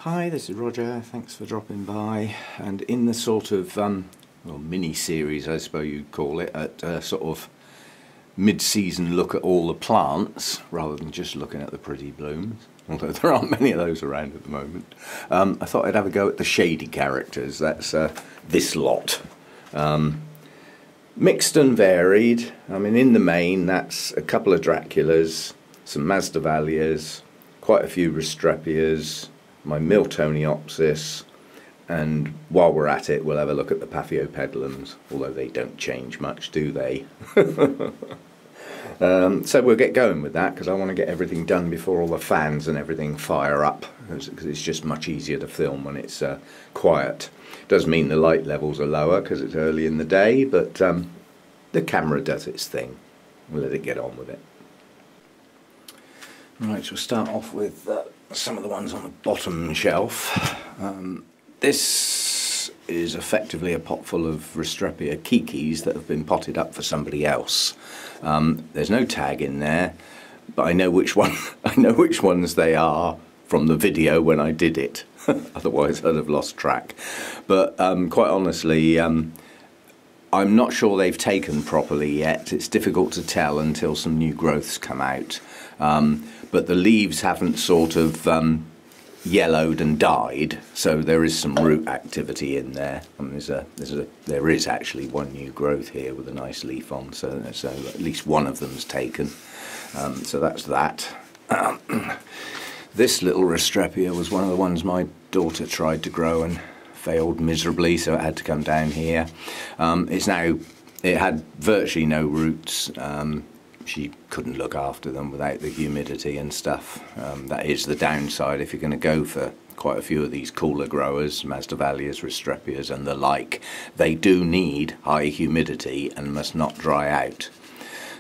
Hi, this is Roger, thanks for dropping by, and in the sort of well, mini-series I suppose you'd call it, at sort of mid-season look at all the plants rather than just looking at the pretty blooms, although there aren't many of those around at the moment. I thought I'd have a go at the shady characters. That's this lot. Mixed and varied. I mean, in the main that's a couple of Draculas, some Masdevallias, quite a few Restrepias, my Miltoniopsis, and while we're at it we'll have a look at the Paphiopedilums, although they don't change much, do they? So we'll get going with that because I want to get everything done before all the fans and everything fire up, because it's just much easier to film when it's quiet. Does mean the light levels are lower because it's early in the day, but the camera does its thing. We'll let it get on with it. Right, so we'll start off with some of the ones on the bottom shelf. This is effectively a pot full of Restrepo Kikis that have been potted up for somebody else. There's no tag in there, but I know which one. I know which ones they are from the video when I did it. Otherwise, I'd have lost track. But quite honestly, I'm not sure they've taken properly yet. It's difficult to tell until some new growths come out. But the leaves haven't sort of yellowed and died, so there is some root activity in there. I mean, there is actually one new growth here with a nice leaf on, so at least one of them's taken. So that's that. This little Restrepia was one of the ones my daughter tried to grow and failed miserably, so it had to come down here. It had virtually no roots. She couldn't look after them without the humidity and stuff. That is the downside if you're going to go for quite a few of these cooler growers, Masdevallias, Restrepias and the like. They do need high humidity and must not dry out.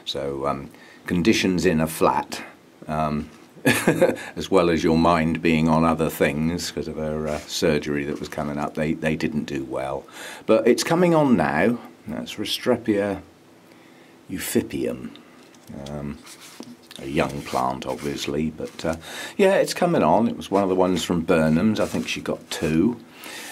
So conditions in a flat, as well as your mind being on other things because of her surgery that was coming up, they didn't do well. But it's coming on now. That's Restrepo Euphipium. A young plant obviously, but yeah, it's coming on. It was one of the ones from Burnham's. I think she got two.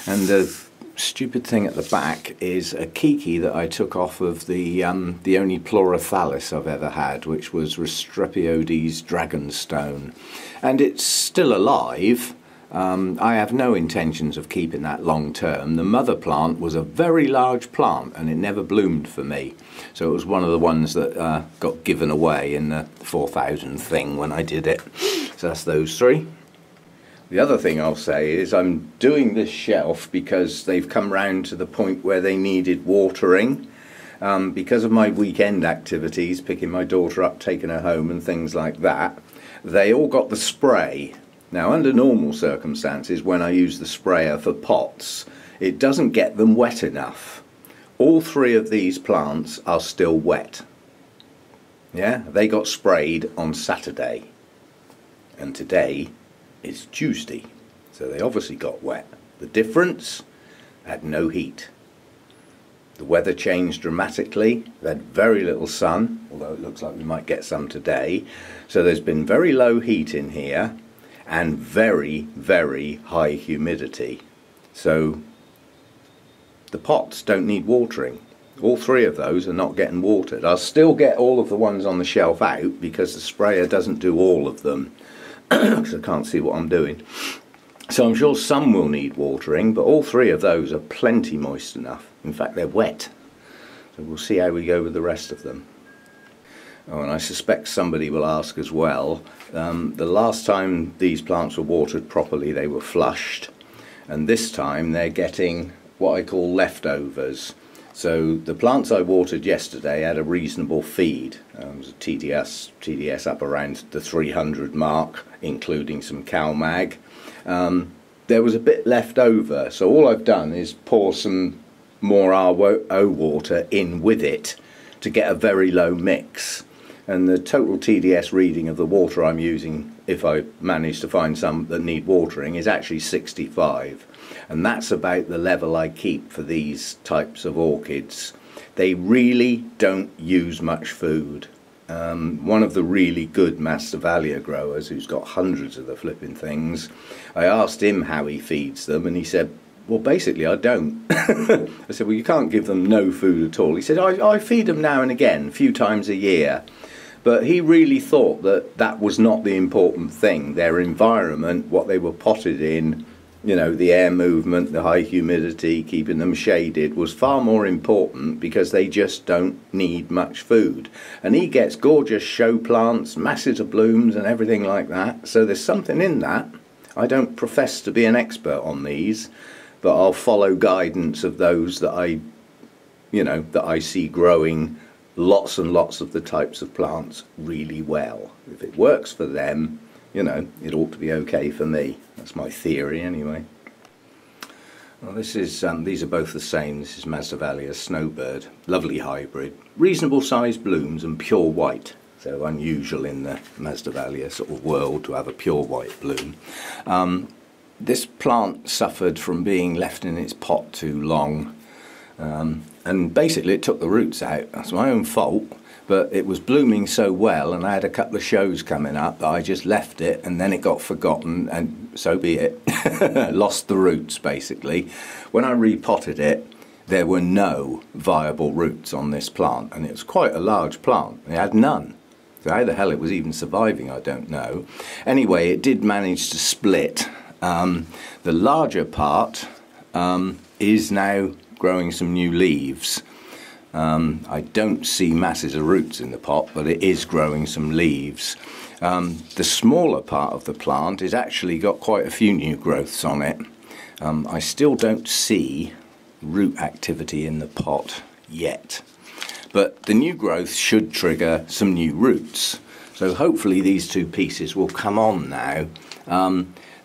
And the stupid thing at the back is a Kiki that I took off of the only Pleurophallis I've ever had, which was Restrepiodes Dragonstone, and it's still alive. I have no intentions of keeping that long term. The mother plant was a very large plant and it never bloomed for me, so it was one of the ones that got given away in the 4,000 thing when I did it. So that's those three. The other thing I'll say is I'm doing this shelf because they've come round to the point where they needed watering. Because of my weekend activities, picking my daughter up, taking her home and things like that, they all got the spray. Now, under normal circumstances, when I use the sprayer for pots, it doesn't get them wet enough. All three of these plants are still wet. Yeah, they got sprayed on Saturday, and today is Tuesday, so they obviously got wet. The difference? Had no heat. The weather changed dramatically. They had very little sun, although it looks like we might get some today. So there's been very low heat in here and very, very high humidity. So the pots don't need watering. All three of those are not getting watered. I'll still get all of the ones on the shelf out because the sprayer doesn't do all of them because I can't see what I'm doing. So I'm sure some will need watering, but all three of those are plenty moist enough. In fact, they're wet. So we'll see how we go with the rest of them. Oh, and I suspect somebody will ask as well, the last time these plants were watered properly they were flushed, and this time they're getting what I call leftovers. So the plants I watered yesterday had a reasonable feed. It was a TDS up around the 300 mark, including some CalMag. There was a bit left over, so all I've done is pour some more RO water in with it to get a very low mix. And the total TDS reading of the water I'm using, if I manage to find some that need watering, is actually 65. And that's about the level I keep for these types of orchids. They really don't use much food. one of the really good Masdevallia growers who's got hundreds of the flipping things. I asked him how he feeds them, and he said, well, basically I don't. I said, well, you can't give them no food at all. He said, I feed them now and again, a few times a year. But he really thought that that was not the important thing. Their environment, what they were potted in, you know, the air movement, the high humidity, keeping them shaded was far more important, because they just don't need much food. And he gets gorgeous show plants, masses of blooms and everything like that. So there's something in that. I don't profess to be an expert on these, but I'll follow guidance of those that I see growing lots and lots of the types of plants really well. If it works for them, you know, it ought to be okay for me. That's my theory anyway. Well, this is these are both the same. This is Masdevallia Snowbird, lovely hybrid, reasonable sized blooms and pure white. So unusual in the Masdevallia sort of world to have a pure white bloom. This plant suffered from being left in its pot too long. And basically it took the roots out. That's my own fault, but it was blooming so well, and I had a couple of shows coming up that I just left it, and then it got forgotten, and so be it. Lost the roots basically. When I repotted it, there were no viable roots on this plant, and it was quite a large plant. It had none. So how the hell it was even surviving, I don't know. Anyway, it did manage to split. The larger part is now growing some new leaves. I don't see masses of roots in the pot, but it is growing some leaves. The smaller part of the plant has actually got quite a few new growths on it. I still don't see root activity in the pot yet, but the new growth should trigger some new roots. So hopefully these two pieces will come on now.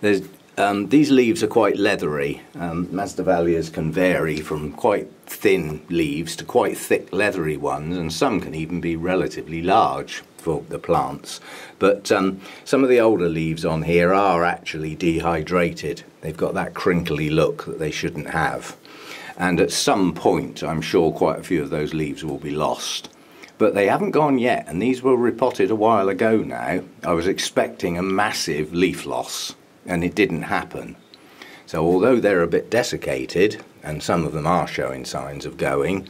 These leaves are quite leathery. Masdevallias can vary from quite thin leaves to quite thick leathery ones, and some can even be relatively large for the plants. But some of the older leaves on here are actually dehydrated. They've got that crinkly look that they shouldn't have. And at some point, I'm sure quite a few of those leaves will be lost. But they haven't gone yet, and these were repotted a while ago now. I was expecting a massive leaf loss, and it didn't happen. So although they're a bit desiccated, and some of them are showing signs of going,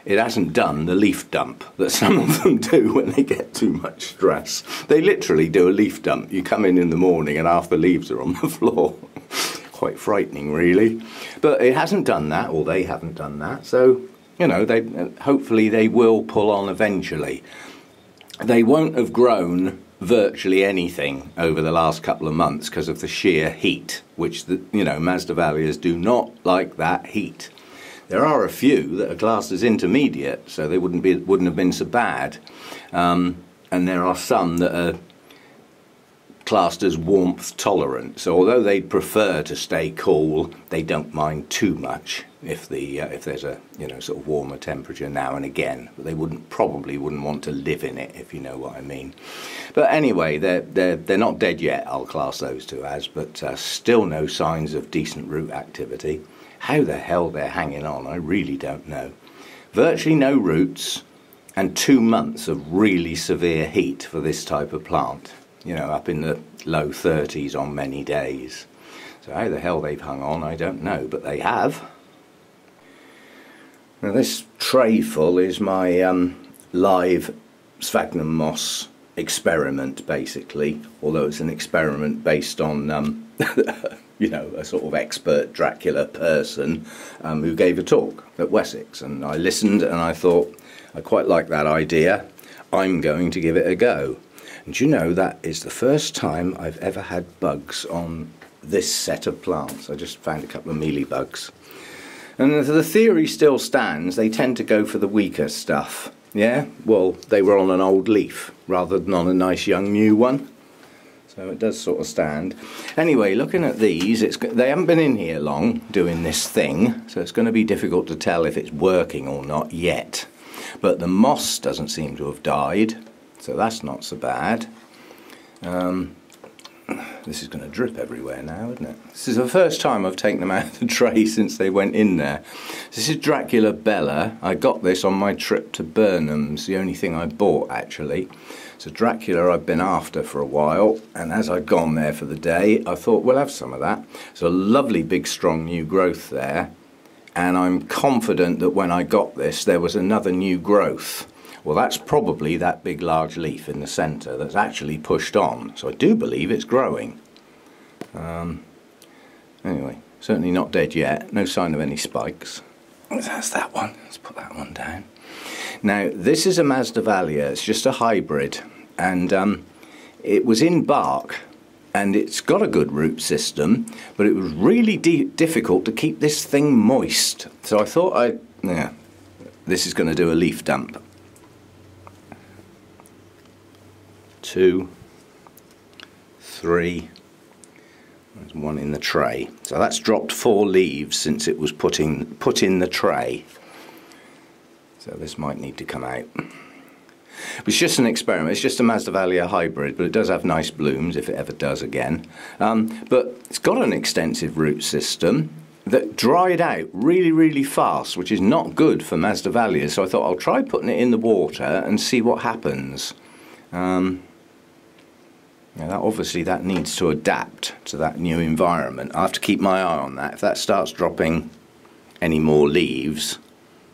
it hasn't done the leaf dump that some of them do when they get too much stress. They literally do a leaf dump. You come in the morning and half the leaves are on the floor. Quite frightening, really. But it hasn't done that, or they haven't done that. So, you know, hopefully they will pull on eventually. They won't have grown virtually anything over the last couple of months because of the sheer heat, which Masdevallias do not like that heat. There are a few that are classed as intermediate, so they wouldn't have been so bad, and there are some that are classed as warmth tolerant. So although they'd prefer to stay cool, they don't mind too much if there's a sort of warmer temperature now and again. But they probably wouldn't want to live in it, if you know what I mean. But anyway, they're not dead yet. I'll class those two as, but still no signs of decent root activity. How the hell they're hanging on, I really don't know. Virtually no roots, and 2 months of really severe heat for this type of plant. You know, up in the low 30s on many days. So how the hell they've hung on, I don't know, but they have. Now this tray full is my live sphagnum moss experiment, basically, although it's an experiment based on a sort of expert Dracula person who gave a talk at Wessex, and I listened and I thought, I quite like that idea, I'm going to give it a go. And you know, that is the first time I've ever had bugs on this set of plants. I just found a couple of mealybugs. And the theory still stands, they tend to go for the weaker stuff. Yeah, well, they were on an old leaf rather than on a nice young new one. So it does sort of stand. Anyway, looking at these, they haven't been in here long doing this thing, so it's going to be difficult to tell if it's working or not yet. But the moss doesn't seem to have died, so that's not so bad. This is going to drip everywhere now, isn't it? This is the first time I've taken them out of the tray since they went in there. This is Dracula Bella. I got this on my trip to Burnham's, the only thing I bought actually. So Dracula I've been after for a while, and as I'd gone there for the day, I thought we'll have some of that. So a lovely big strong new growth there, and I'm confident that when I got this there was another new growth. Well, that's probably that big large leaf in the centre that's actually pushed on, so I do believe it's growing. Anyway, certainly not dead yet, no sign of any spikes. That's that one, let's put that one down. Now, this is a Masdevallia, it's just a hybrid, and it was in bark, and it's got a good root system, but it was really difficult to keep this thing moist. So I thought this is going to do a leaf dump. 2, 3, there's one in the tray. So that's dropped 4 leaves since it was put in the tray. So this might need to come out. It's just an experiment. It's just a Masdevallia hybrid, but it does have nice blooms if it ever does again. But it's got an extensive root system that dried out really, really fast, which is not good for Masdevallias. So I thought I'll try putting it in the water and see what happens. Obviously that needs to adapt to that new environment. I have to keep my eye on that. If that starts dropping any more leaves,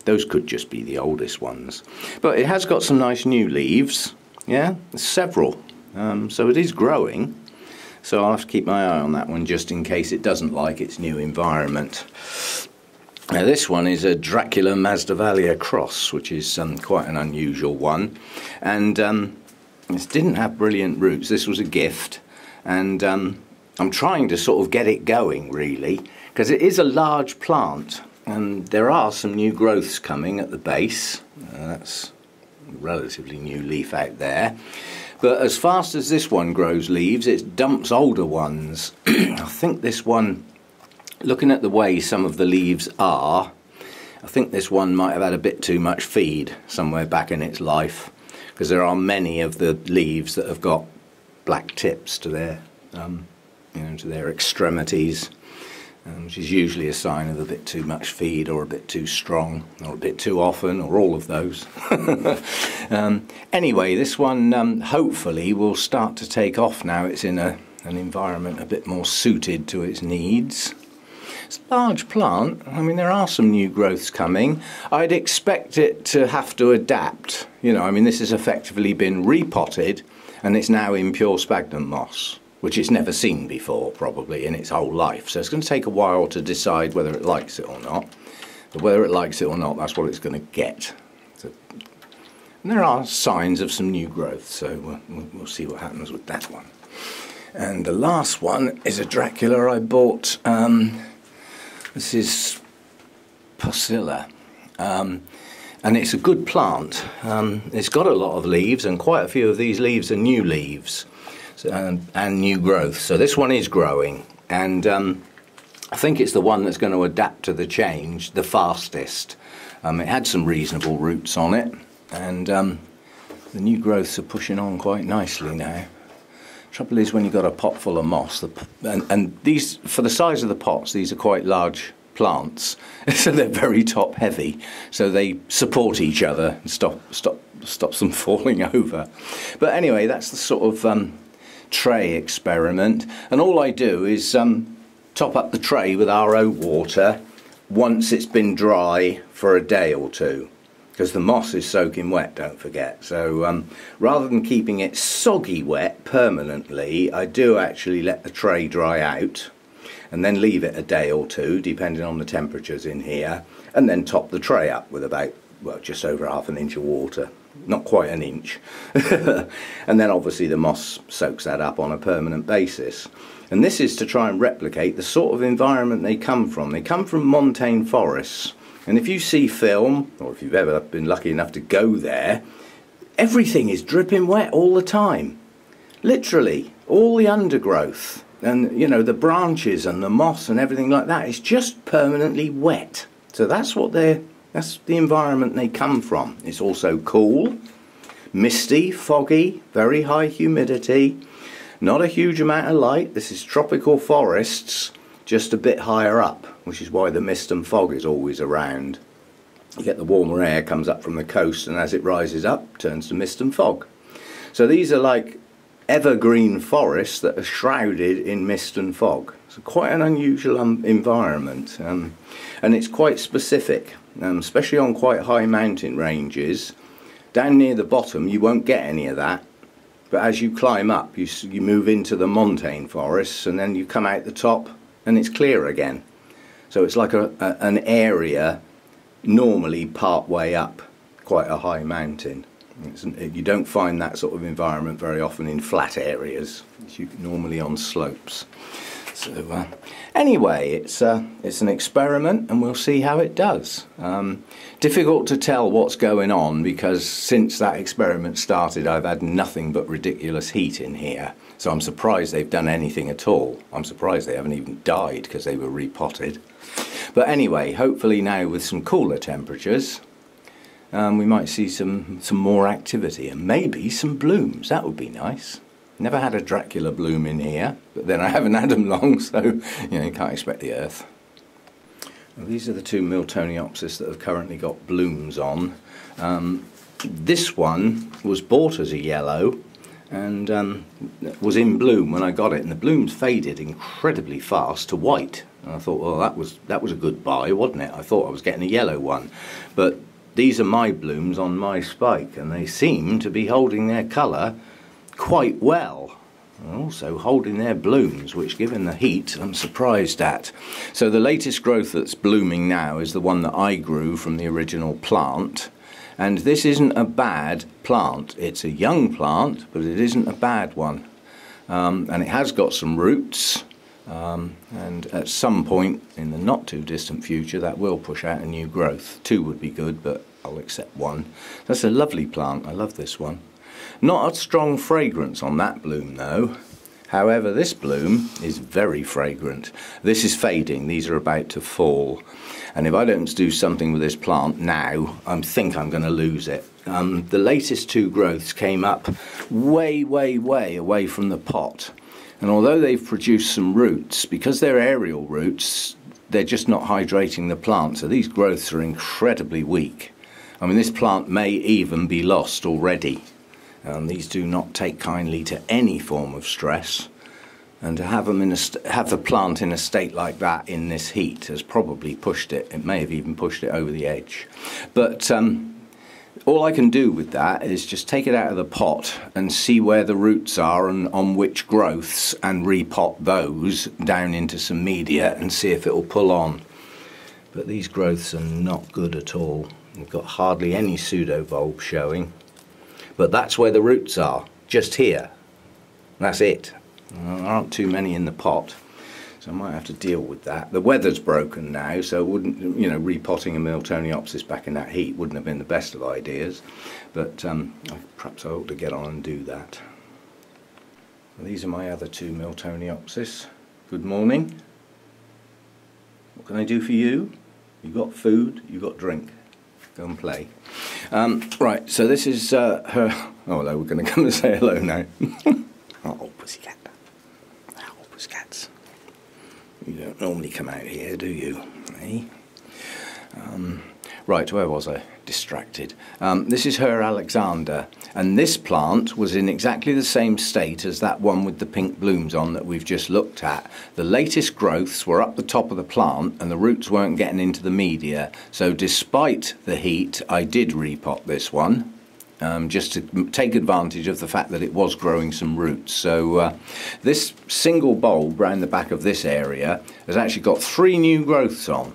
those could just be the oldest ones. But it has got some nice new leaves, yeah, several. So it is growing. So I'll have to keep my eye on that one just in case it doesn't like its new environment. Now this one is a Dracula Masdevallia cross, which is quite an unusual one. And this didn't have brilliant roots. This was a gift, and I'm trying to sort of get it going really, because it is a large plant, and there are some new growths coming at the base. That's a relatively new leaf out there. But as fast as this one grows leaves, it dumps older ones. I think this one, looking at the way some of the leaves are, I think this one might have had a bit too much feed somewhere back in its life, because there are many of the leaves that have got black tips to their, to their extremities, which is usually a sign of a bit too much feed, or a bit too strong, or a bit too often, or all of those. Anyway, this one hopefully will start to take off now. It's in an environment a bit more suited to its needs. It's a large plant. I mean, there are some new growths coming. I'd expect it to have to adapt. This has effectively been repotted, and it's now in pure sphagnum moss, which it's never seen before, probably, in its whole life. So it's going to take a while to decide whether it likes it or not. But whether it likes it or not, that's what it's going to get. So, and there are signs of some new growth, so we'll see what happens with that one. And the last one is a Dracula I bought. This is Pusilla, and it's a good plant. It's got a lot of leaves, and quite a few of these leaves are new leaves, and new growth. So this one is growing, and I think it's the one that's going to adapt to the change the fastest. It had some reasonable roots on it, and the new growths are pushing on quite nicely now. Trouble is, when you've got a pot full of moss, and these, for the size of the pots, these are quite large plants, so they're very top heavy, so they support each other and stops them falling over. But anyway, that's the sort of tray experiment, and all I do is top up the tray with RO water once it's been dry for a day or two, because the moss is soaking wet, don't forget. So rather than keeping it soggy wet permanently, I do actually let the tray dry out and then leave it a day or two, depending on the temperatures in here, and then top the tray up with about, well, just over ½ inch of water, not quite an inch. And then obviously the moss soaks that up on a permanent basis. And this is to try and replicate the sort of environment they come from. They come from montane forests. And if you see film, or if you've ever been lucky enough to go there, everything is dripping wet all the time. Literally, all the undergrowth and, the branches and the moss and everything like that is just permanently wet. So that's the environment they come from. It's also cool, misty, foggy, very high humidity. Not a huge amount of light. This is tropical forests, just a bit higher up, which is why the mist and fog is always around. You get the warmer air comes up from the coast, and as it rises up, turns to mist and fog. So these are like evergreen forests that are shrouded in mist and fog. So quite an unusual environment, and it's quite specific, especially on quite high mountain ranges. Down near the bottom you won't get any of that, but as you climb up you move into the montane forests, and then you come out the top and it's clear again. So it's like an area normally part way up quite a high mountain. You don't find that sort of environment very often in flat areas. It's normally on slopes. So anyway, it's an experiment, and we'll see how it does. Difficult to tell what's going on, because since that experiment started I've had nothing but ridiculous heat in here. So I'm surprised they've done anything at all. I'm surprised they haven't even died, because they were repotted. But anyway, hopefully now with some cooler temperatures, we might see some more activity, and maybe some blooms. That would be nice. Never had a Dracula bloom in here, but then I haven't had them long, so you can't expect the earth. Well, these are the two Miltoniopsis that have currently got blooms on. This one was bought as a yellow and was in bloom when I got it, and the blooms faded incredibly fast to white. And I thought, well, that was a good buy, wasn't it? I thought I was getting a yellow one, but these are my blooms on my spike, and they seem to be holding their colour quite well, and also holding their blooms, which, given the heat, I'm surprised at. So the latest growth that's blooming now is the one that I grew from the original plant, and this isn't a bad plant. It's a young plant, but it isn't a bad one, and it has got some roots, and at some point in the not too distant future that will push out a new growth. Two would be good, but I'll accept one. That's a lovely plant. I love this one. Not a strong fragrance on that bloom though. However, this bloom is very fragrant. This is fading. These are about to fall. And if I don't do something with this plant now, I think I'm going to lose it. The latest two growths came up way, way, way away from the pot. And although they've produced some roots, because they're aerial roots, they're just not hydrating the plant. So these growths are incredibly weak. I mean, this plant may even be lost already. These do not take kindly to any form of stress, and to have them have the plant in a state like that in this heat has probably pushed it. It may have even pushed it over the edge. But all I can do with that is just take it out of the pot and see where the roots are and on which growths, and repot those down into some media and see if it will pull on. But these growths are not good at all. We've got hardly any pseudobulb showing. But that's where the roots are, just here. That's it. There aren't too many in the pot, so I might have to deal with that. The weather's broken now, so it wouldn't, repotting a Miltoniopsis back in that heat wouldn't have been the best of ideas. But perhaps I ought to get on and do that. Well, these are my other two Miltoniopsis. Good morning. What can I do for you? You got food, you got drink. Go and play. Right, so this is her. Oh, hello, we're going to come and say hello now. Oh, pussycat. Oh, pussycats. You don't normally come out here, do you? Eh? Right, where was I? Distracted. This is her Alexander, and this plant was in exactly the same state as that one with the pink blooms on that we've just looked at. The latest growths were up the top of the plant, and the roots weren't getting into the media. So despite the heat, I did repot this one, just to take advantage of the fact that it was growing some roots. So this single bulb round the back of this area has actually got 3 new growths on.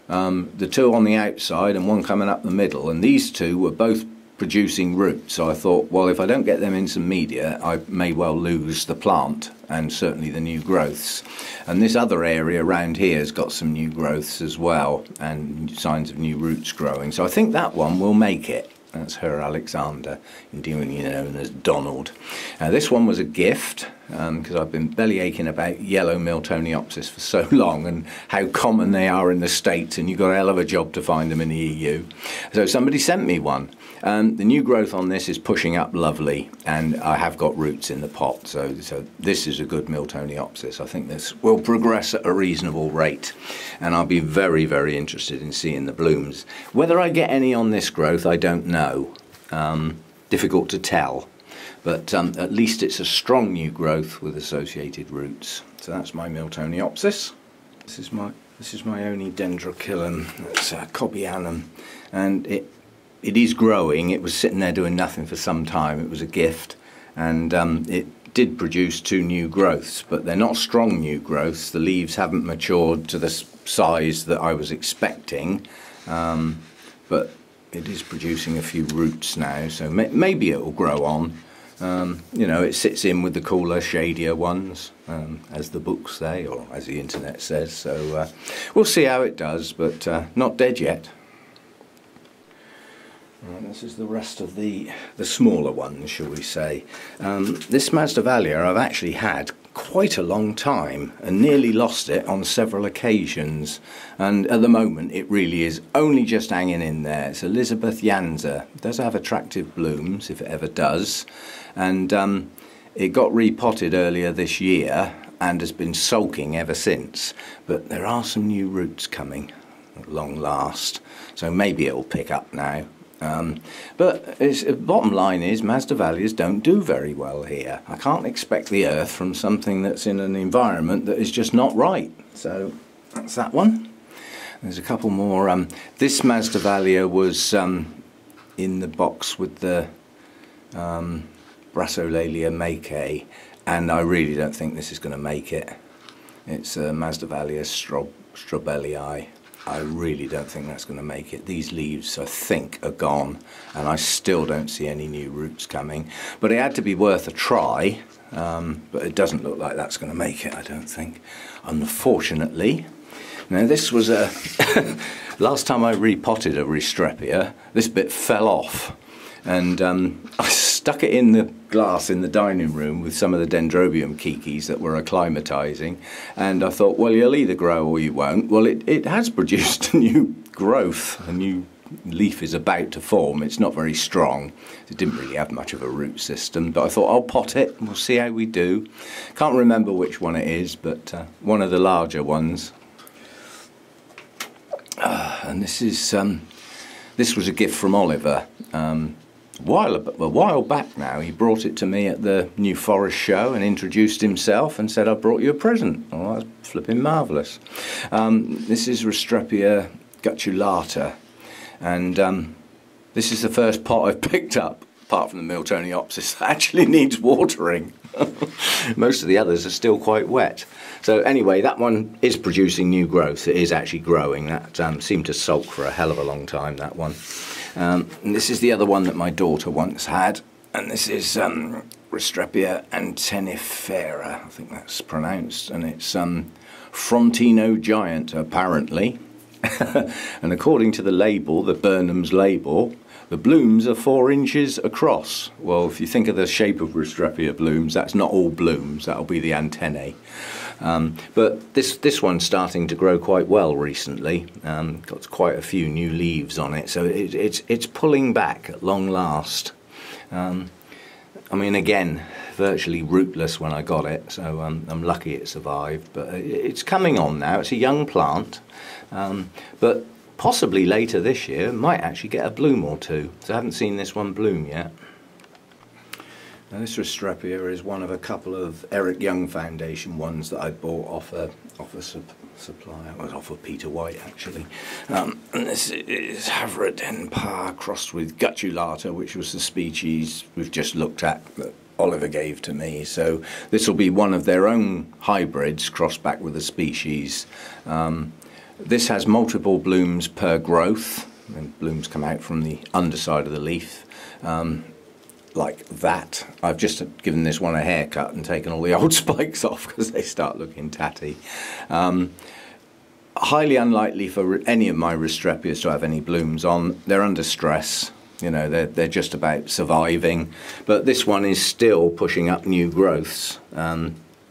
The two on the outside and one coming up the middle, and these two were both producing roots. So I thought, well, if I don't get them in some media, I may well lose the plant and certainly the new growths. And this other area around here has got some new growths as well, and signs of new roots growing. So I think that one will make it. That's her Alexander, endearingly known as Donald. This one was a gift, because I've been bellyaching about yellow Miltoniopsis for so long and how common they are in the States, and you've got a hell of a job to find them in the EU. So somebody sent me one. The new growth on this is pushing up lovely, and I have got roots in the pot, so this is a good Miltoniopsis. I think this will progress at a reasonable rate, and I'll be very, very interested in seeing the blooms. Whether I get any on this growth, I don't know. Difficult to tell, but at least it's a strong new growth with associated roots. So that's my Miltoniopsis. This is my only Dendrokillin. It's Cobianum, and it is growing. It was sitting there doing nothing for some time. It was a gift, and it did produce 2 new growths, but they're not strong new growths. The leaves haven't matured to the size that I was expecting, but it is producing a few roots now, so maybe it will grow on. You know, it sits in with the cooler, shadier ones, as the books say, or as the internet says, so we'll see how it does, but not dead yet. Right, this is the rest of the smaller ones, shall we say. This Masdevallia I've actually had quite a long time and nearly lost it on several occasions, and at the moment it really is only just hanging in there. It's Elizabeth Janza. It does have attractive blooms, if it ever does, and it got repotted earlier this year and has been sulking ever since, but there are some new roots coming at long last, so maybe it'll pick up now. But bottom line is Masdevallias don't do very well here. I can't expect the earth from something that's in an environment that is just not right. So that's that one. There's a couple more. This Masdevallia was in the box with the Brassolalia Macabre, and I really don't think this is going to make it. It's Masdevallia strobelii. I really don't think that's going to make it. These leaves, I think, are gone, and I still don't see any new roots coming. But it had to be worth a try, but it doesn't look like that's going to make it, I don't think, unfortunately. Now, this was a... last time I repotted a Restrepia, this bit fell off, and I stuck it in the glass in the dining room with some of the Dendrobium Kikis that were acclimatising, and I thought, well, you'll either grow or you won't. Well, it has produced a new growth, a new leaf is about to form. It's not very strong. It didn't really have much of a root system, but I thought I'll pot it and we'll see how we do. Can't remember which one it is, but one of the larger ones. And this was a gift from Oliver. A while back now, he brought it to me at the New Forest show and introduced himself and said, I brought you a present. Oh, that's flipping marvellous. This is Restrepia gutulata, and this is the first pot I've picked up, apart from the Miltoniopsis, that actually needs watering. Most of the others are still quite wet. So anyway, that one is producing new growth. It is actually growing. That seemed to sulk for a hell of a long time, that one. And this is the other one that my daughter once had, and this is Restrepia antenifera, I think that's pronounced, and it's Frontino giant, apparently. And according to the label, the Burnham's label, the blooms are 4 inches across. Well, if you think of the shape of Restrepia blooms, that's not all blooms, that'll be the antennae. But this one's starting to grow quite well recently. Got quite a few new leaves on it, so it's pulling back at long last. I mean, again, virtually rootless when I got it, so I'm lucky it survived. But it's coming on now. It's a young plant, but possibly later this year might actually get a bloom or two. So I haven't seen this one bloom yet. Now, this Restrepia is one of a couple of Eric Young Foundation ones that I bought off a supplier. It was off of Peter White, actually. And this is Havredenpa crossed with gutulata, which was the species we've just looked at that Oliver gave to me. So this will be one of their own hybrids crossed back with a species. This has multiple blooms per growth, and blooms come out from the underside of the leaf. Like that. I've just given this one a haircut and taken all the old spikes off because they start looking tatty. Highly unlikely for any of my Restrepias to have any blooms on. They're under stress, you know, they're just about surviving. But this one is still pushing up new growths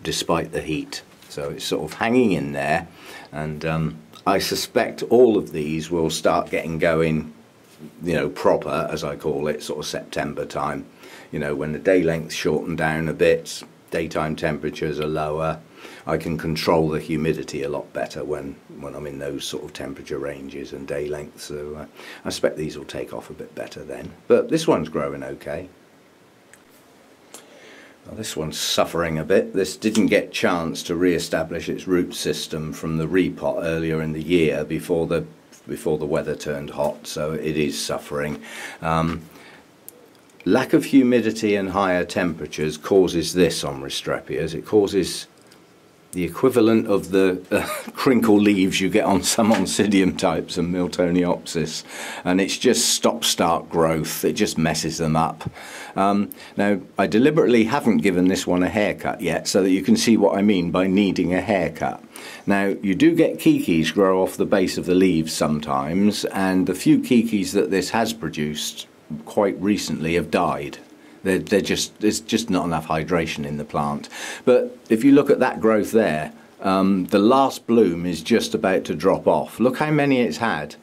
despite the heat. So it's sort of hanging in there, and I suspect all of these will start getting going you know, proper, as I call it, sort of September time. You know, when the day lengths shorten down a bit, daytime temperatures are lower, I can control the humidity a lot better when I'm in those sort of temperature ranges and day lengths. So I expect these will take off a bit better then. But this one's growing okay. Well, this one's suffering a bit. This didn't get chance to re-establish its root system from the repot earlier in the year before the weather turned hot, so it is suffering. Lack of humidity and higher temperatures causes this on Restrepias. It causes the equivalent of the crinkle leaves you get on some Oncidium types and Miltoniopsis, and it's just stop-start growth. It just messes them up. Now, I deliberately haven't given this one a haircut yet so that you can see what I mean by needing a haircut. Now, you do get kikis grow off the base of the leaves sometimes, and the few kikis that this has produced quite recently have died. There's just not enough hydration in the plant. But if you look at that growth there, the last bloom is just about to drop off. Look how many it's had.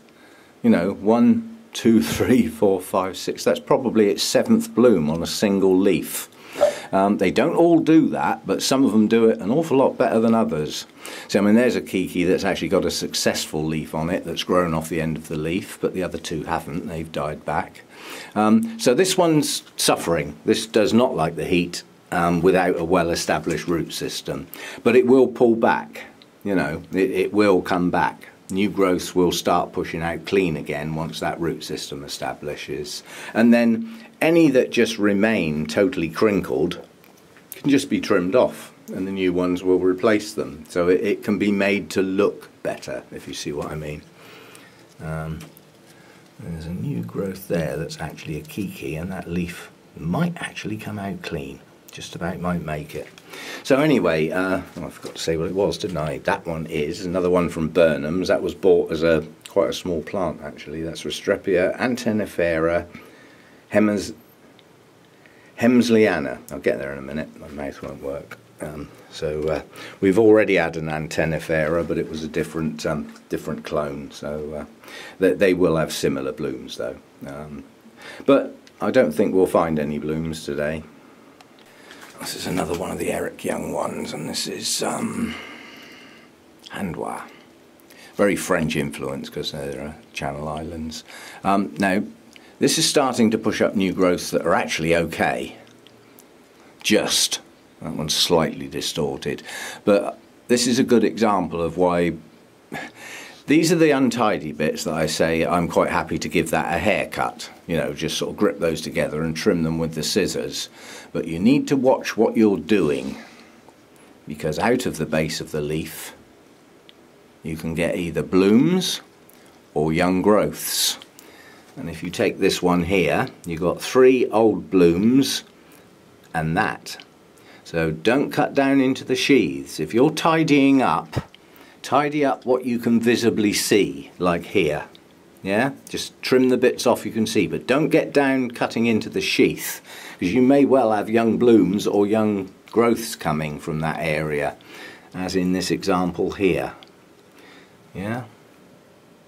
You know, 1, 2, 3, 4, 5, 6. That's probably its 7th bloom on a single leaf. They don't all do that, but some of them do it an awful lot better than others. So, I mean, there's a kiki that's actually got a successful leaf on it that's grown off the end of the leaf, but the other two haven't. They've died back. So this one's suffering. This does not like the heat without a well-established root system. But it will pull back, you know, it will come back. New growths will start pushing out clean again once that root system establishes. And then any that just remain totally crinkled can just be trimmed off, and the new ones will replace them. So it can be made to look better, if you see what I mean. There's a new growth there that's actually a kiki, and that leaf might actually come out clean. Just about might make it. So anyway, I forgot to say what it was, didn't I? That one is another one from Burnham's. That was bought as quite a small plant, actually. That's Restrepia antennifera Hemsliana. I'll get there in a minute. My mouth won't work. We've already had an antennifera, but it was a different clone. So they will have similar blooms, though. But I don't think we'll find any blooms today. This is another one of the Eric Young ones, and this is Handois. Very French influence because they're Channel Islands. Now, this is starting to push up new growths that are actually okay. Just. That one's slightly distorted. But this is a good example of why... These are the untidy bits that I say I'm quite happy to give that a haircut. You know, just sort of grip those together and trim them with the scissors. But you need to watch what you're doing, because out of the base of the leaf you can get either blooms or young growths. And if you take this one here, you've got 3 old blooms and that. So don't cut down into the sheaths. If you're tidying up, tidy up what you can visibly see, like here. Yeah, just trim the bits off you can see, but don't get down cutting into the sheath, because you may well have young blooms or young growths coming from that area, as in this example here. Yeah,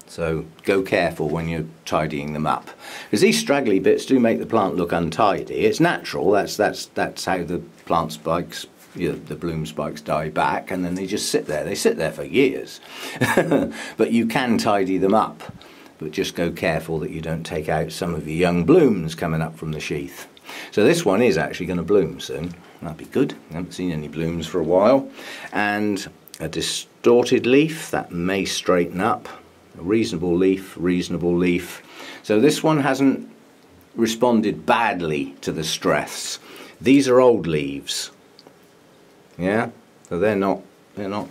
so go careful when you're tidying them up, because these straggly bits do make the plant look untidy. It's natural. That's how the plant spikes, you know, the bloom spikes die back, and then they just sit there. They sit there for years. But you can tidy them up. But just go careful that you don't take out some of your young blooms coming up from the sheath. So this one is actually going to bloom soon. That'd be good. I haven't seen any blooms for a while. And a distorted leaf, that may straighten up. A reasonable leaf, reasonable leaf. So this one hasn't responded badly to the stress. These are old leaves. Yeah, so they're not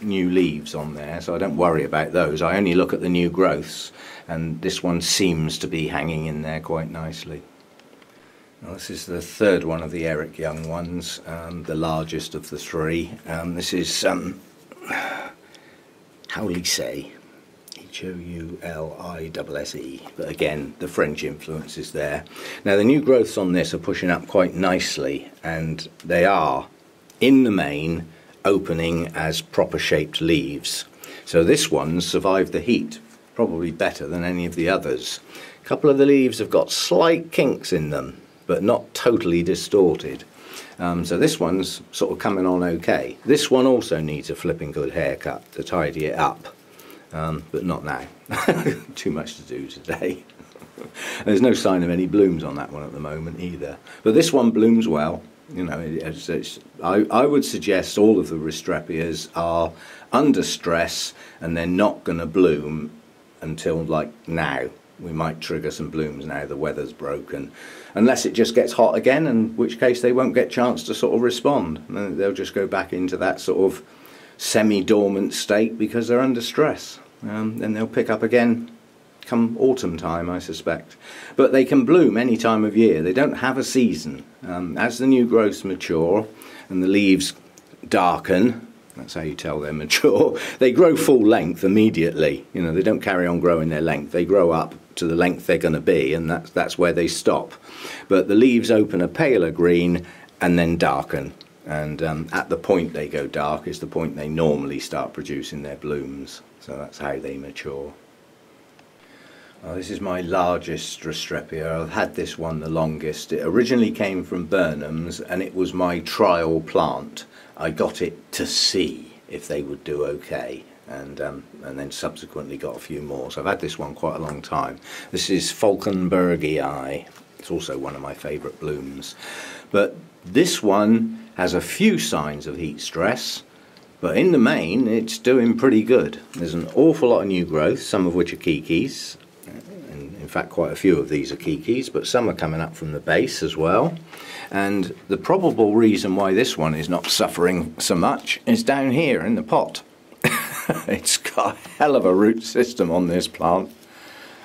new leaves on there, so I don't worry about those. I only look at the new growths, and this one seems to be hanging in there quite nicely. Now, this is the third one of the Eric Young ones, the largest of the 3. This is Houlisse, Houlisse, but again the French influence is there. Now the new growths on this are pushing up quite nicely, and they are, in the main, opening as proper shaped leaves. So this one survived the heat probably better than any of the others, A couple of the leaves have got slight kinks in them, but not totally distorted. So this one's sort of coming on okay. This one also needs a flipping good haircut to tidy it up, but not now. Too much to do today. There's no sign of any blooms on that one at the moment either. But this one blooms well. You know, I would suggest all of the Restrepias are under stress and they're not going to bloom until like now. We might trigger some blooms now the weather's broken, unless it just gets hot again, in which case they won't get a chance to sort of respond. They'll just go back into that sort of semi-dormant state because they're under stress. Then they'll pick up again come autumn time, I suspect. But they can bloom any time of year. They don't have a season. As the new growths mature and the leaves darken, that's how you tell they're mature, they grow full length immediately. You know, they don't carry on growing their length. They grow up to the length they're going to be, and that's where they stop. But the leaves open a paler green and then darken. And at the point they go dark is the point they normally start producing their blooms. So that's how they mature. This is my largest Restrepia. I've had this one the longest. It originally came from Burnham's and it was my trial plant. I got it to see if they would do okay, and then subsequently got a few more. So I've had this one quite a long time. This is Falkenberg II. It's also one of my favourite blooms. But this one has a few signs of heat stress, but in the main it's doing pretty good. There's an awful lot of new growth, some of which are Kikis. In fact, quite a few of these are Kikis, but some are coming up from the base as well. And the probable reason why this one is not suffering so much is down here in the pot. It's got a hell of a root system on this plant.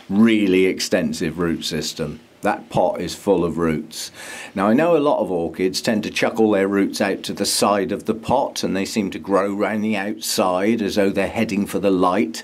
Really extensive root system. That pot is full of roots. Now I know a lot of orchids tend to chuck all their roots out to the side of the pot and they seem to grow round the outside as though they're heading for the light.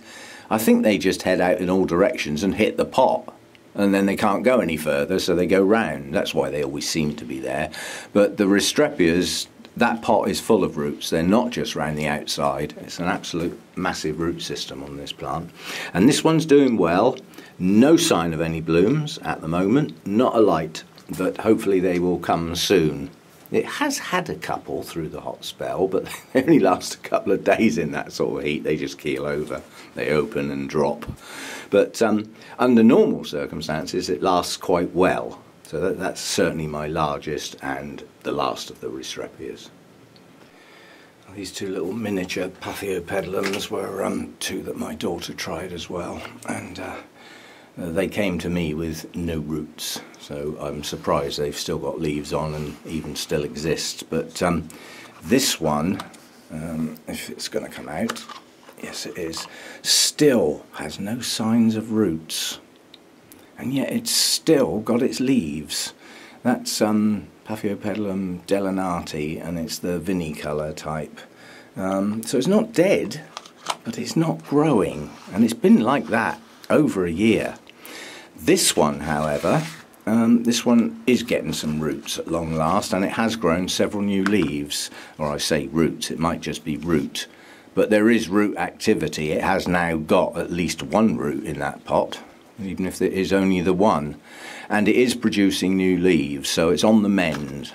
I think they just head out in all directions and hit the pot, and then they can't go any further, so they go round. That's why they always seem to be there. But the Restrepias, that pot is full of roots. They're not just round the outside. It's an absolute massive root system on this plant. And this one's doing well. No sign of any blooms at the moment. Not a light, but hopefully they will come soon. It has had a couple through the hot spell, but they only last a couple of days in that sort of heat. They just keel over. They open and drop. But under normal circumstances, it lasts quite well. So that's certainly my largest and the last of the Restrepias. These two little miniature Paphiopedilums were two that my daughter tried as well. And they came to me with no roots. So I'm surprised they've still got leaves on and even still exist. But this one, if it's going to come out, yes it is, still has no signs of roots. And yet it's still got its leaves. That's Paphiopedilum delinati, and it's the vinicolor type. So it's not dead, but it's not growing. And it's been like that over a year. This one, however, this one is getting some roots at long last, and it has grown several new leaves. Or I say roots, it might just be root. But there is root activity. It has now got at least one root in that pot, even if it is only the one. And it is producing new leaves, so it's on the mend.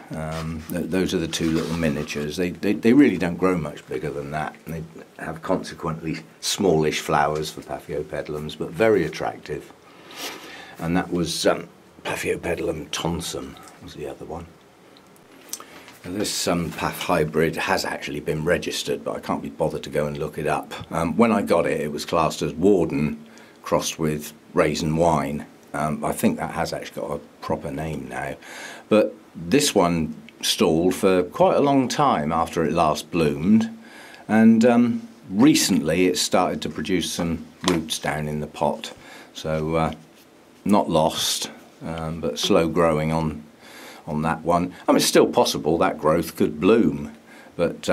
Those are the two little miniatures. They really don't grow much bigger than that. And they have consequently smallish flowers for Paphiopedilums, but very attractive. And that was Paphiopedilum Thomson was the other one. Now this Path hybrid has actually been registered, but I can't be bothered to go and look it up. When I got it, it was classed as Warden crossed with Raisin Wine. I think that has actually got a proper name now. But this one stalled for quite a long time after it last bloomed. And recently it started to produce some roots down in the pot. So not lost, but slow growing on that one. I mean, it's still possible that growth could bloom, but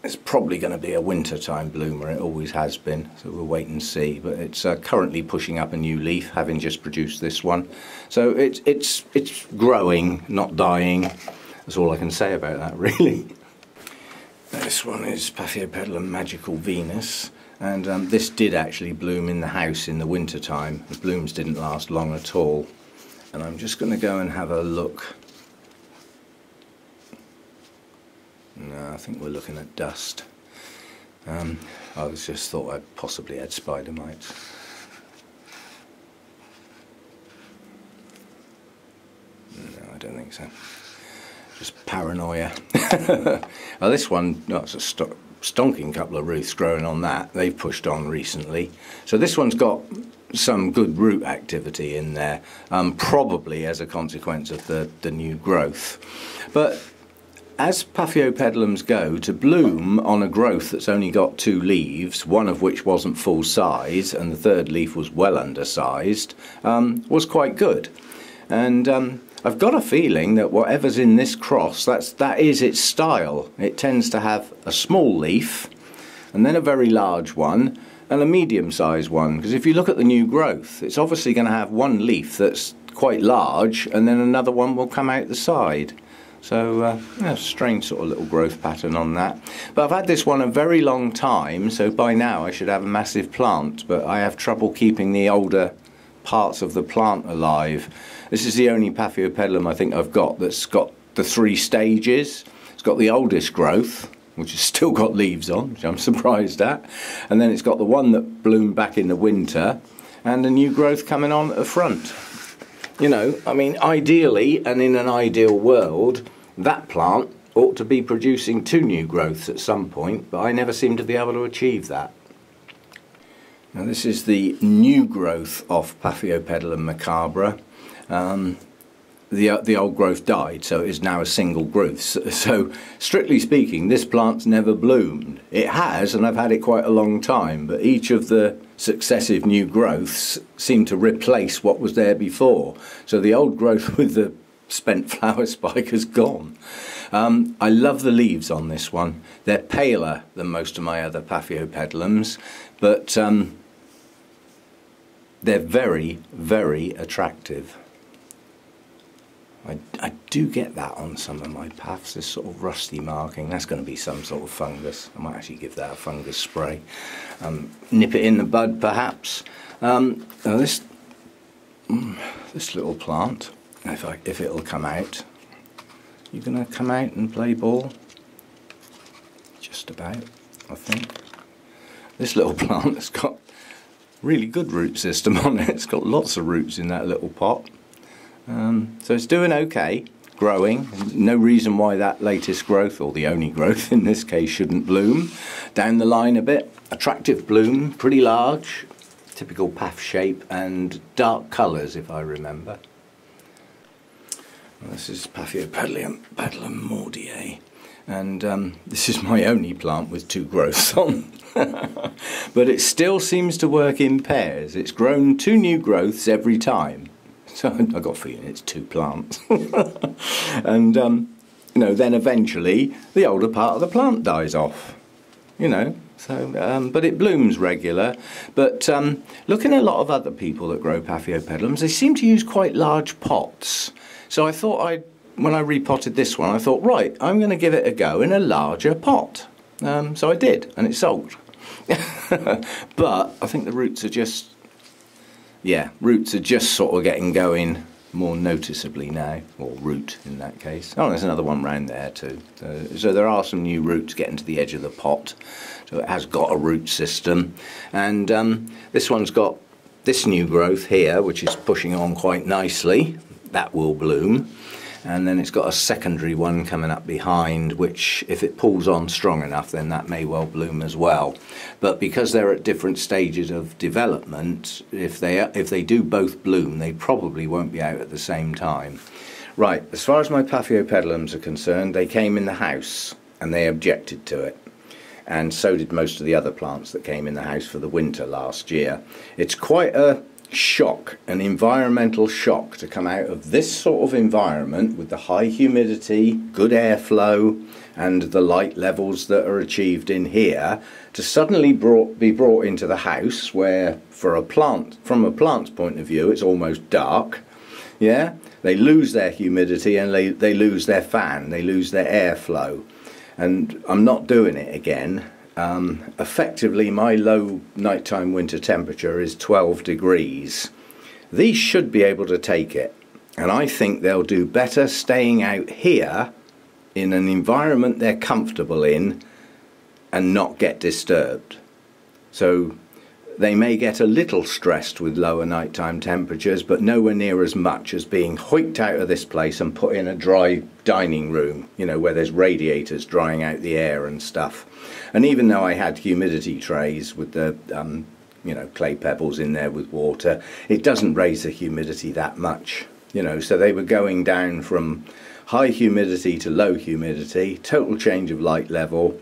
it's probably going to be a winter-time bloomer. It always has been, so we'll wait and see. But it's currently pushing up a new leaf, having just produced this one. So it's growing, not dying. That's all I can say about that, really. This one is Paphiopedilum Magical Venus. And this did actually bloom in the house in the winter time. The blooms didn't last long at all. And I'm just going to go and have a look. No, I think we're looking at dust. I was just thought I possibly had spider mites. No, I don't think so. Just paranoia. Well, this one, no, it's a stonking couple of roots growing on that. They've pushed on recently. So this one's got some good root activity in there, probably as a consequence of the new growth. But as Paphiopedilums go, to bloom on a growth that's only got 2 leaves, one of which wasn't full size and the third leaf was well undersized, was quite good. And I've got a feeling that whatever's in this cross, that is its style. It tends to have a small leaf and then a very large one and a medium-sized one, because if you look at the new growth, it's obviously going to have one leaf that's quite large and then another one will come out the side. So yeah, strange sort of little growth pattern on that. But I've had this one a very long time, so by now I should have a massive plant, but I have trouble keeping the older parts of the plant alive. This is the only Paphiopedilum I think I've got that's got the 3 stages. It's got the oldest growth, which has still got leaves on, which I'm surprised at, and then it's got the one that bloomed back in the winter and the new growth coming on at the front. You know, I mean, ideally, and in an ideal world, that plant ought to be producing 2 new growths at some point, but I never seem to be able to achieve that. Now this is the new growth of Paphiopedilum Macabre. The old growth died, so it is now a single growth. So strictly speaking, this plant's never bloomed. It has, and I've had it quite a long time, but each of the successive new growths seem to replace what was there before. So the old growth with the spent flower spike has gone. I love the leaves on this one. They're paler than most of my other Paphiopedilums, but they're very, very attractive. I do get that on some of my paths, this sort of rusty marking. That's going to be some sort of fungus. I might actually give that a fungus spray. Nip it in the bud, perhaps. Now this little plant, if it'll come out, you're going to come out and play ball? Just about, I think. This little plant has got really good root system on it. It's got lots of roots in that little pot. So it's doing okay, growing. No reason why that latest growth, or the only growth in this case, shouldn't bloom. Down the line a bit, attractive bloom, pretty large, typical path shape and dark colours if I remember. Well, this is Paphiopedilum Macabre, and this is my only plant with 2 growths on. But it still seems to work in pairs. It's grown 2 new growths every time. So I got a feeling it's 2 plants. And, you know, then eventually the older part of the plant dies off, you know. So, but it blooms regular. But looking at a lot of other people that grow Paphiopedilums, they seem to use quite large pots. So I thought when I repotted this one, I thought, right, I'm going to give it a go in a larger pot. So I did, and it sold. But I think the roots are just... yeah, roots are just sort of getting going more noticeably now, or root in that case. Oh, there's another one round there too. So there are some new roots getting to the edge of the pot. So it has got a root system. And this one's got this new growth here, which is pushing on quite nicely. That will bloom. And then it's got a secondary one coming up behind, which if it pulls on strong enough, then that may well bloom as well. But because they're at different stages of development, if they do both bloom, they probably won't be out at the same time. Right, as far as my Paphiopedilums are concerned, they came in the house and they objected to it. And so did most of the other plants that came in the house for the winter last year. It's quite a shock, an environmental shock, to come out of this sort of environment with the high humidity, good airflow and the light levels that are achieved in here, to suddenly be brought into the house where, from a plant's point of view, it's almost dark. Yeah, they lose their humidity and they lose their fan, they lose their airflow. And I'm not doing it again. effectively my low nighttime winter temperature is 12 degrees. These should be able to take it, and I think they'll do better staying out here in an environment they're comfortable in and not get disturbed. So they may get a little stressed with lower nighttime temperatures, but nowhere near as much as being hoiked out of this place and put in a dry dining room, you know, where there's radiators drying out the air and stuff. And even though I had humidity trays with the you know, clay pebbles in there with water, it doesn't raise the humidity that much, you know. So they were going down from high humidity to low humidity, total change of light level,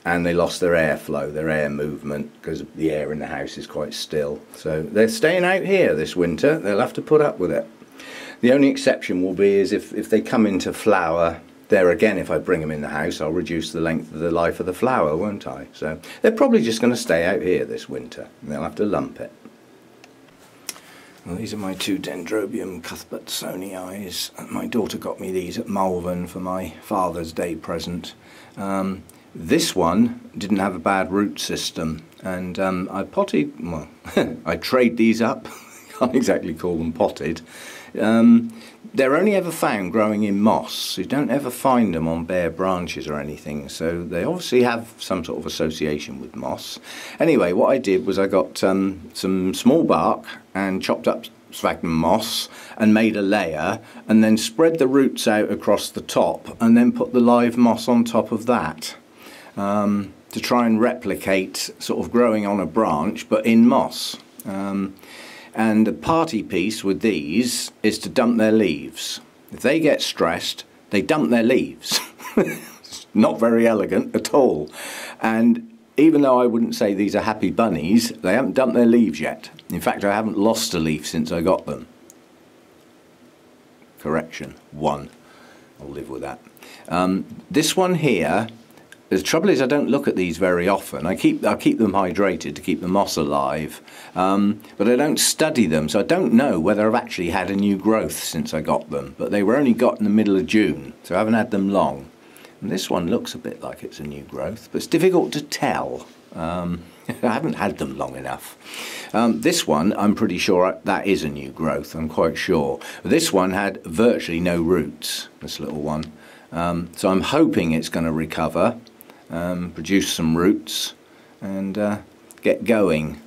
and they lost their airflow, their air movement, because the air in the house is quite still. So they're staying out here this winter. They'll have to put up with it. The only exception will be is if they come into flower, there again, if I bring them in the house, I'll reduce the length of the life of the flower, won't I? So they're probably just going to stay out here this winter, and they'll have to lump it. Well, these are my two Dendrobium Cuthbert Sonii. My daughter got me these at Malvern for my Father's Day present. This one didn't have a bad root system, and I potted, well, I trade these up, can't exactly call them potted. They're only ever found growing in moss. You don't ever find them on bare branches or anything, so they obviously have some sort of association with moss. Anyway, what I did was I got some small bark and chopped up sphagnum moss and made a layer, and then spread the roots out across the top and then put the live moss on top of that. To try and replicate sort of growing on a branch but in moss. And the party piece with these is to dump their leaves. If they get stressed, they dump their leaves. It's not very elegant at all. And even though I wouldn't say these are happy bunnies, they haven't dumped their leaves yet. In fact, I haven't lost a leaf since I got them. Correction, one. I'll live with that. This one here, the trouble is I don't look at these very often. I keep them hydrated to keep the moss alive, but I don't study them, so I don't know whether I've actually had a new growth since I got them. But they were only got in the middle of June, so I haven't had them long. And this one looks a bit like it's a new growth, but it's difficult to tell. I haven't had them long enough. This one, I'm pretty sure that is a new growth, I'm quite sure. This one had virtually no roots, this little one. So I'm hoping it's going to recover. Produce some roots and get going.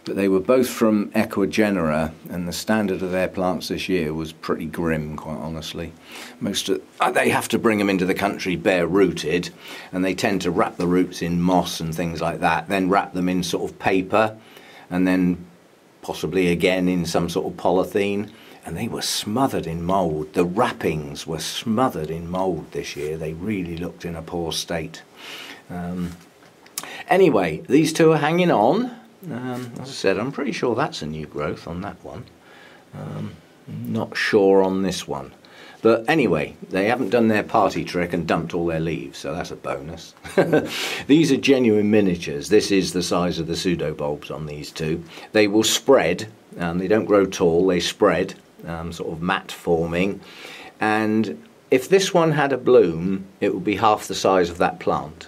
But they were both from Ecuagenera, and the standard of their plants this year was pretty grim, quite honestly. They have to bring them into the country bare rooted, and they tend to wrap the roots in moss and things like that, then wrap them in sort of paper, and then possibly again in some sort of polythene. And they were smothered in mould. The wrappings were smothered in mould this year. They really looked in a poor state. Anyway, these two are hanging on. As I said, I'm pretty sure that's a new growth on that one. Not sure on this one. But anyway, they haven't done their party trick and dumped all their leaves, so that's a bonus. These are genuine miniatures. This is the size of the pseudobulbs on these two. They will spread. They don't grow tall, they spread. Sort of mat forming, and if this one had a bloom it would be half the size of that plant.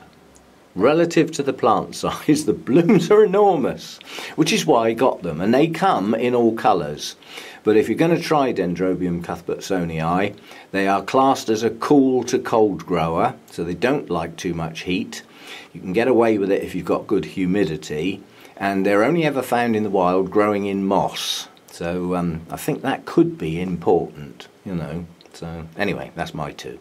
Relative to the plant size, the blooms are enormous, which is why I got them, and they come in all colours. But if you're going to try Dendrobium Cuthbert Sonii, they are classed as a cool to cold grower, so they don't like too much heat. You can get away with it if you've got good humidity, and they're only ever found in the wild growing in moss. So I think that could be important, you know. So anyway, that's my two.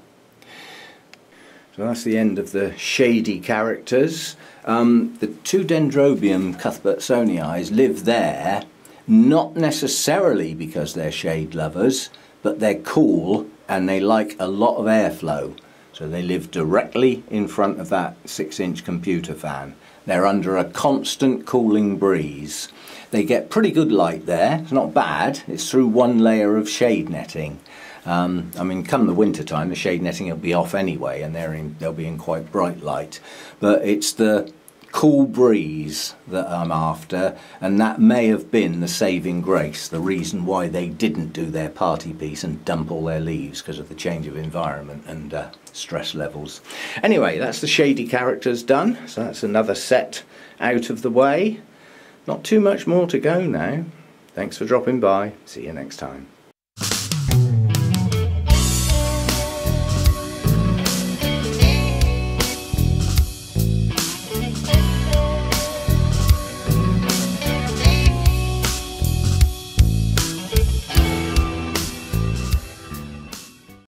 So that's the end of the shady characters. The two Dendrobium Cuthbert Sonii live there, not necessarily because they're shade lovers, but they're cool and they like a lot of airflow. So they live directly in front of that 6-inch computer fan. They're under a constant cooling breeze. They get pretty good light there. It's not bad. It's through one layer of shade netting. I mean, come the winter time, the shade netting will be off anyway, and they'll be in quite bright light. But it's the cool breeze that I'm after, and that may have been the saving grace, the reason why they didn't do their party piece and dump all their leaves, because of the change of environment and stress levels. Anyway, that's the Shady characters done, so that's another set out of the way. Not too much more to go now. Thanks for dropping by. See you next time.